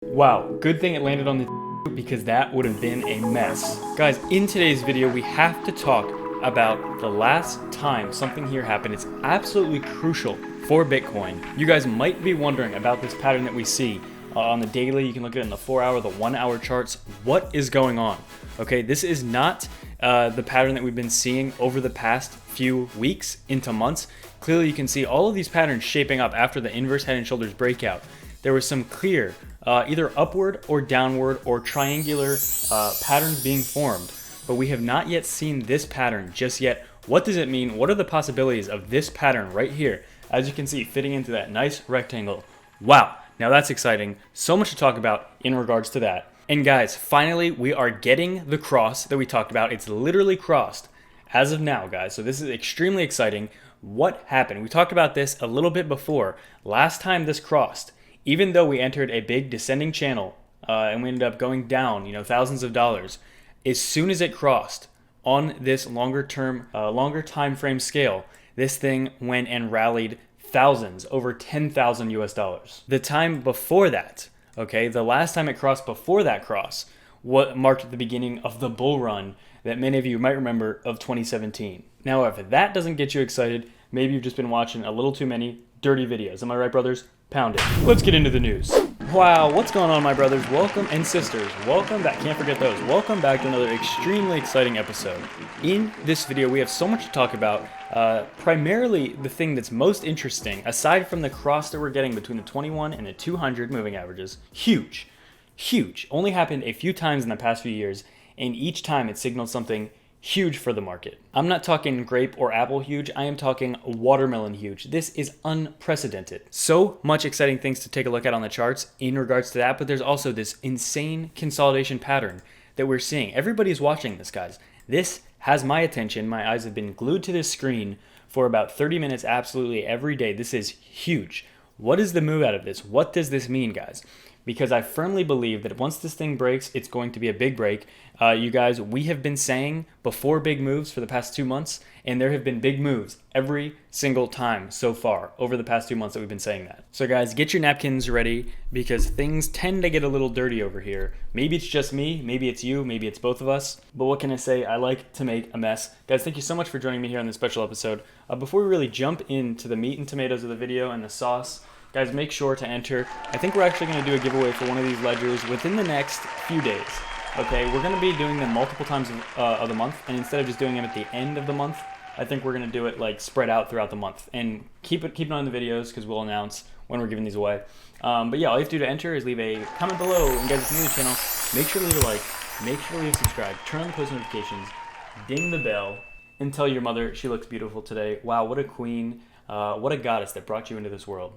Wow, good thing it landed on the because that would have been a mess. Guys, in today's video, we have to talk about the last time something here happened. It's absolutely crucial for Bitcoin. You guys might be wondering about this pattern that we see on the daily. You can look at it in the 4-hour, the 1-hour charts. What is going on? Okay, this is not the pattern that we've been seeing over the past few weeks into months. Clearly, you can see all of these patterns shaping up after the inverse head and shoulders breakout. There was some clear either upward or downward or triangular patterns being formed, but we have not yet seen this pattern just yet. What does it mean? What are the possibilities of this pattern right here? As you can see, fitting into that nice rectangle. Wow, now that's exciting. So much to talk about in regards to that. And guys, finally, we are getting the cross that we talked about. It's literally crossed as of now, guys. So this is extremely exciting. What happened? We talked about this a little bit before. Last time this crossed, even though we entered a big descending channel and we ended up going down, thousands of dollars, as soon as it crossed on this longer time frame scale, this thing went and rallied thousands, over 10,000 US dollars. The time before that, okay, the last time it crossed before that cross, what marked the beginning of the bull run that many of you might remember of 2017. Now, if that doesn't get you excited, maybe you've just been watching a little too many dirty videos. Am I right, brothers? Pound it. Let's get into the news. Wow, what's going on, my brothers? Welcome, and sisters. Welcome back. Can't forget those. Welcome back to another extremely exciting episode. In this video, we have so much to talk about. Primarily, the thing that's most interesting, aside from the cross that we're getting between the 21 and the 200 moving averages, huge. Only happened a few times in the past few years, and each time it signaled something huge for the market. I'm not talking grape or apple huge, I am talking watermelon huge. This is unprecedented. So much exciting things to take a look at on the charts in regards to that, but there's also this insane consolidation pattern that we're seeing. Everybody's watching this, guys. This has my attention. My eyes have been glued to this screen for about 30 minutes absolutely every day. This is huge. What is the move out of this? What does this mean, guys? Because I firmly believe that once this thing breaks, it's going to be a big break. You guys, we have been saying before big moves for the past 2 months, and there have been big moves every single time so far over the past 2 months that we've been saying that. So guys, get your napkins ready because things tend to get a little dirty over here. Maybe it's just me, maybe it's you, maybe it's both of us, but what can I say? I like to make a mess. Guys, thank you so much for joining me here on this special episode. Before we really jump into the meat and tomatoes of the video and the sauce, guys, make sure to enter. I think we're actually going to do a giveaway for one of these ledgers within the next few days. Okay, we're going to be doing them multiple times of the month, and instead of just doing them at the end of the month, I think we're going to do it like spread out throughout the month. And keep an eye on the videos because we'll announce when we're giving these away. But yeah, all you have to do to enter is leave a comment below. And guys, if you're new to the channel, make sure to leave a like, make sure to leave a subscribe, turn on the post notifications, ding the bell, and tell your mother she looks beautiful today. Wow, what a queen, what a goddess that brought you into this world.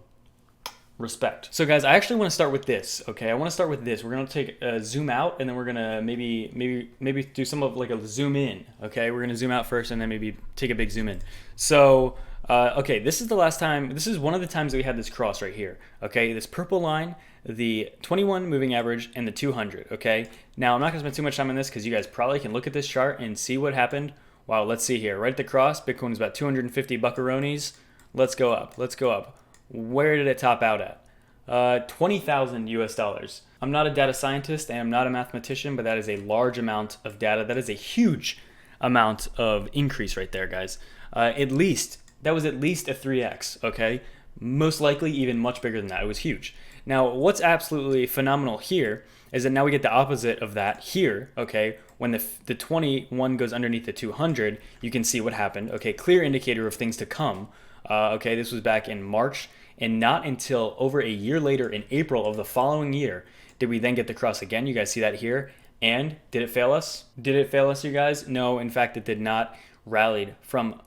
Respect. So guys, I actually want to start with this. Okay, I want to start with this. We're gonna take a zoom out, and then we're gonna maybe do some of like a zoom in. Okay, we're gonna zoom out first, and then maybe take a big zoom in. So okay, this is the last time. This is one of the times that we had this cross right here. Okay, this purple line, the 21 moving average, and the 200. Okay, now I'm not gonna spend too much time on this because you guys probably can look at this chart and see what happened. Wow, let's see here. Right at the cross, Bitcoin is about 250 buckaronis. Let's go up. Let's go up. Where did it top out at? 20,000 US dollars. I'm not a data scientist and I'm not a mathematician, but that is a large amount of data. That is a huge amount of increase right there, guys. That was at least a 3x, okay? Most likely even much bigger than that. It was huge. Now, what's absolutely phenomenal here is that now we get the opposite of that here, okay? When the 21 goes underneath the 200, you can see what happened. Okay, clear indicator of things to come. Okay, this was back in March, and not until over a year later in April of the following year did we then get the cross again. You guys see that here. And did it fail us? Did it fail us, you guys? No, in fact, it did not. Rallied from,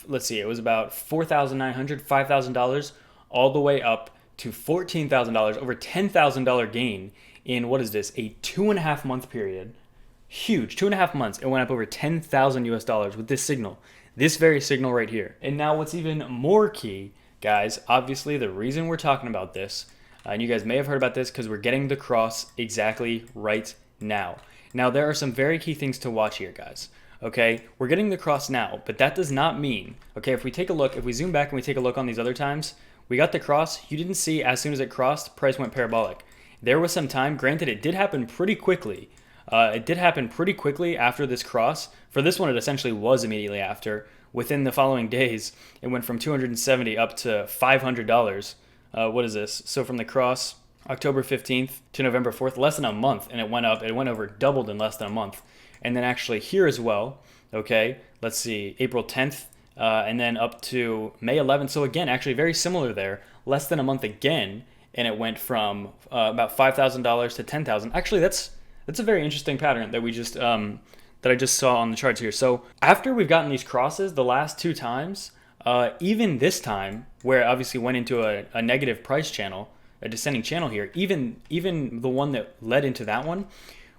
let's see, it was about $4,900, $5,000, all the way up to $14,000, over $10,000 gain in, what is this, a 2.5 month period. Huge, 2.5 months. It went up over 10,000 US dollars with this signal. This very signal right here. And now what's even more key, guys, obviously the reason we're talking about this, and you guys may have heard about this because we're getting the cross exactly right now. Now there are some very key things to watch here, guys. Okay, we're getting the cross now, but that does not mean, okay, if we take a look, if we zoom back and we take a look on these other times, we got the cross, you didn't see as soon as it crossed, price went parabolic. There was some time, granted it did happen pretty quickly. It did happen pretty quickly after this cross. For this one, it essentially was immediately after. Within the following days, it went from 270 up to $500. What is this? So from the cross, October 15th to November 4th, less than a month, and it went up. It went over doubled in less than a month. And then actually here as well, okay, let's see, April 10th, and then up to May 11th. So again, actually very similar there, less than a month again, and it went from about $5,000 to $10,000. Actually, that's a very interesting pattern that we just that I just saw on the charts here. So after we've gotten these crosses, the last two times, even this time, where it obviously went into a negative price channel, a descending channel here, even the one that led into that one,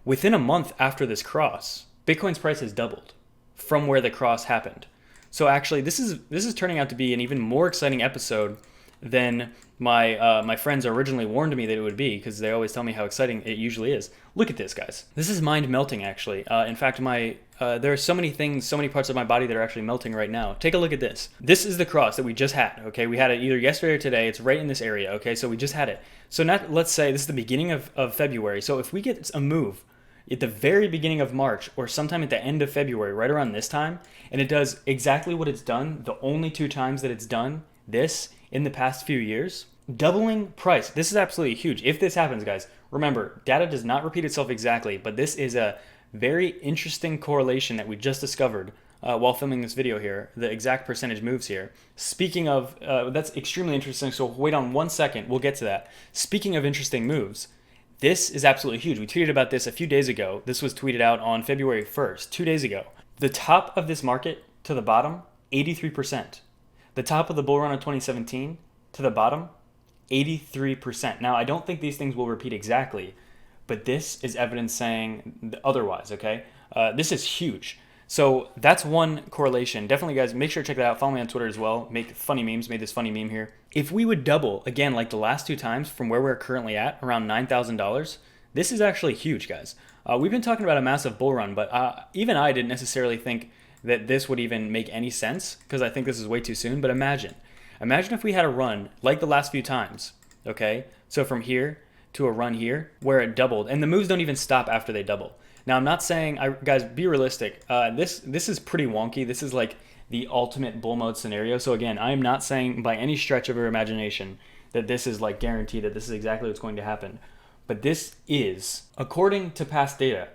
within a month after this cross, Bitcoin's price has doubled from where the cross happened. So actually, this is turning out to be an even more exciting episode than my friends originally warned me that it would be, because they always tell me how exciting it usually is. Look at this, guys. This is mind melting, actually. In fact, there are so many things, so many parts of my body that are actually melting right now. Take a look at this. This is the cross that we just had, okay? We had it either yesterday or today. It's right in this area, okay? So we just had it. So now, let's say this is the beginning of February. So if we get a move at the very beginning of March or sometime at the end of February, right around this time, and it does exactly what it's done, the only two times that it's done this in the past few years, doubling price. This is absolutely huge. If this happens, guys, remember, data does not repeat itself exactly, but this is a very interesting correlation that we just discovered while filming this video here, the exact percentage moves here. Speaking of, that's extremely interesting, so wait on 1 second, we'll get to that. Speaking of interesting moves, this is absolutely huge. We tweeted about this a few days ago. This was tweeted out on February 1st, 2 days ago. The top of this market to the bottom, 83%. The top of the bull run of 2017 to the bottom, 83%. Now, I don't think these things will repeat exactly, but this is evidence saying otherwise, okay? This is huge. So that's one correlation. Definitely, guys, make sure to check that out. Follow me on Twitter as well. Make funny memes. Made this funny meme here. If we would double, again, like the last two times from where we're currently at, around $9,000, this is actually huge, guys. We've been talking about a massive bull run, but even I didn't necessarily think that this would even make any sense, because I think this is way too soon. But imagine if we had a run like the last few times, okay? So from here to a run here where it doubled, and the moves don't even stop after they double. Now, I'm not saying, guys, be realistic. This is pretty wonky. This is like the ultimate bull mode scenario. So again, I am not saying by any stretch of your imagination that this is like guaranteed that this is exactly what's going to happen. But this is, according to past data,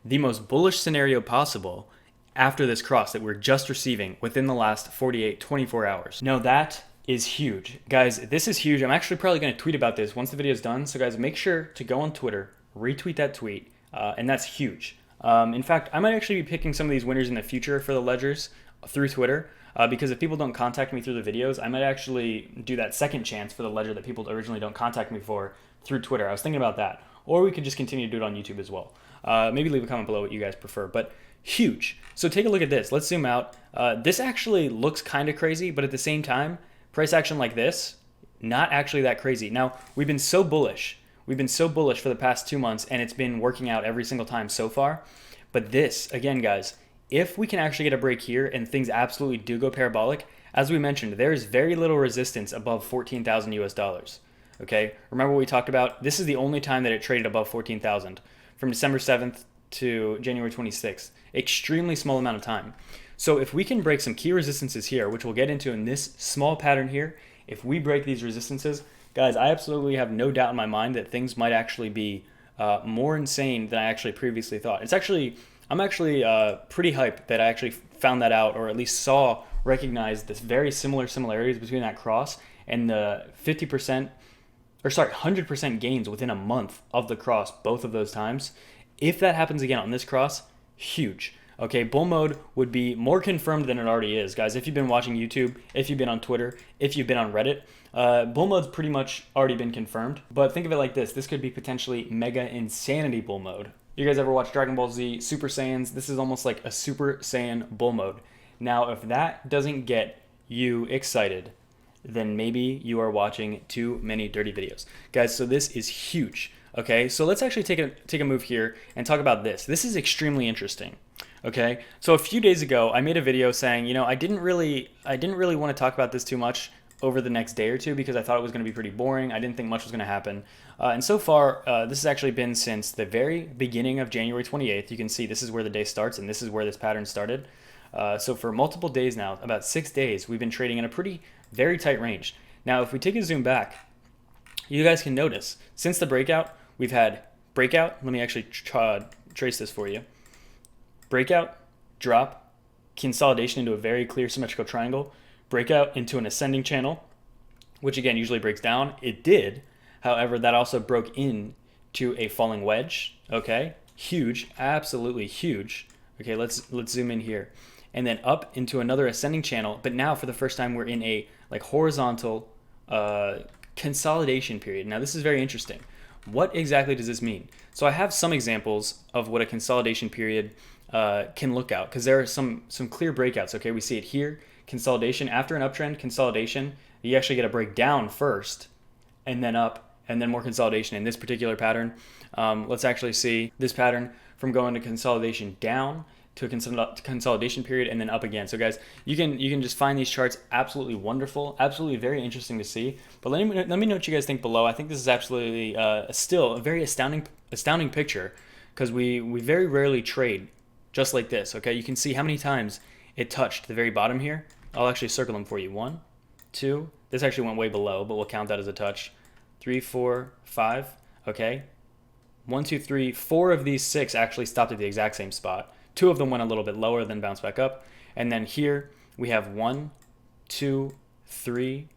the most bullish scenario possible after this cross that we're just receiving within the last 48, 24 hours. Now that is huge. Guys, this is huge. I'm actually probably going to tweet about this once the video is done. So guys, make sure to go on Twitter, retweet that tweet, and that's huge. In fact, I might actually be picking some of these winners in the future for the ledgers through Twitter, because if people don't contact me through the videos, I might actually do that second chance for the ledger that people originally don't contact me for through Twitter. I was thinking about that. Or we could just continue to do it on YouTube as well. Maybe leave a comment below what you guys prefer, but huge. So take a look at this. Let's zoom out. This actually looks kind of crazy, but at the same time, price action like this, not actually that crazy. Now, we've been so bullish. We've been so bullish for the past 2 months, and it's been working out every single time so far. But this, again, guys, if we can actually get a break here and things absolutely do go parabolic, as we mentioned, there is very little resistance above 14,000 US dollars. Okay, remember what we talked about? This is the only time that it traded above 14,000 from December 7th to January 26th. Extremely small amount of time. So if we can break some key resistances here, which we'll get into in this small pattern here, if we break these resistances, guys, I absolutely have no doubt in my mind that things might actually be more insane than I actually previously thought. I'm actually pretty hyped that I actually found that out, or at least recognized this very similarities between that cross and the 100% gains within a month of the cross, both of those times. If that happens again on this cross, huge. Okay, bull mode would be more confirmed than it already is. Guys, if you've been watching YouTube, if you've been on Twitter, if you've been on Reddit, bull mode's pretty much already been confirmed. But think of it like this. This could be potentially mega insanity bull mode. You guys ever watch Dragon Ball Z Super Saiyans? This is almost like a Super Saiyan bull mode. Now, if that doesn't get you excited, then maybe you are watching too many dirty videos. Guys, so this is huge. Okay, so let's actually take a move here and talk about this. This is extremely interesting. Okay, so a few days ago, I made a video saying, I didn't really want to talk about this too much, over the next day or two because I thought it was going to be pretty boring. I didn't think much was going to happen. And so far, this has actually been since the very beginning of January 28th. You can see this is where the day starts, and this is where this pattern started. So for multiple days now, about 6 days, we've been trading in a very tight range. Now, if we take a zoom back, you guys can notice since the breakout, we've had breakout. Let me actually trace this for you. Breakout, drop, consolidation into a very clear symmetrical triangle, breakout into an ascending channel, which again usually breaks down. It did. However, that also broke into a falling wedge. Okay, huge, absolutely huge. Okay, let's zoom in here, and then up into another ascending channel. But now, for the first time, we're in a horizontal consolidation period. Now, this is very interesting. What exactly does this mean? So I have some examples of what a consolidation period can look out, because there are some clear breakouts. Okay, we see it here. Consolidation after an uptrend, consolidation. You actually get a breakdown first, and then up, and then more consolidation in this particular pattern. Let's actually see this pattern from going to consolidation down to a consolidation period and then up again. So guys, you can just find these charts absolutely wonderful, absolutely very interesting to see. But let me know what you guys think below. I think this is absolutely still a very astounding picture, because we very rarely trade just like this. Okay, you can see how many times it touched the very bottom here. I'll actually circle them for you. 1, 2. This actually went way below, but we'll count that as a touch. 3, 4, 5. Okay. 1, 2, 3, 4 of these 6 actually stopped at the exact same spot. 2 of them went a little bit lower, then bounced back up. And then here we have 1, 2, 3.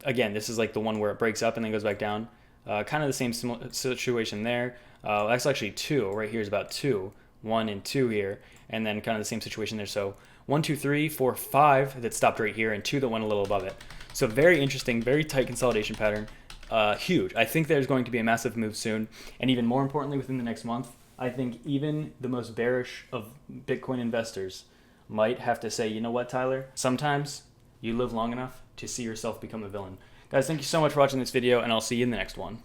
Again, this is like the one where it breaks up and then goes back down. Kind of the same situation there. That's actually 2. Right here is about 2. 1 and 2 here. And then kind of the same situation there. So 1, 2, 3, 4, 5 that stopped right here, and 2 that went a little above it. So very interesting, very tight consolidation pattern. Huge. I think there's going to be a massive move soon, and even more importantly, within the next month, I think even the most bearish of Bitcoin investors might have to say, you know what, Tyler? Sometimes you live long enough to see yourself become a villain. Guys, thank you so much for watching this video, and I'll see you in the next one.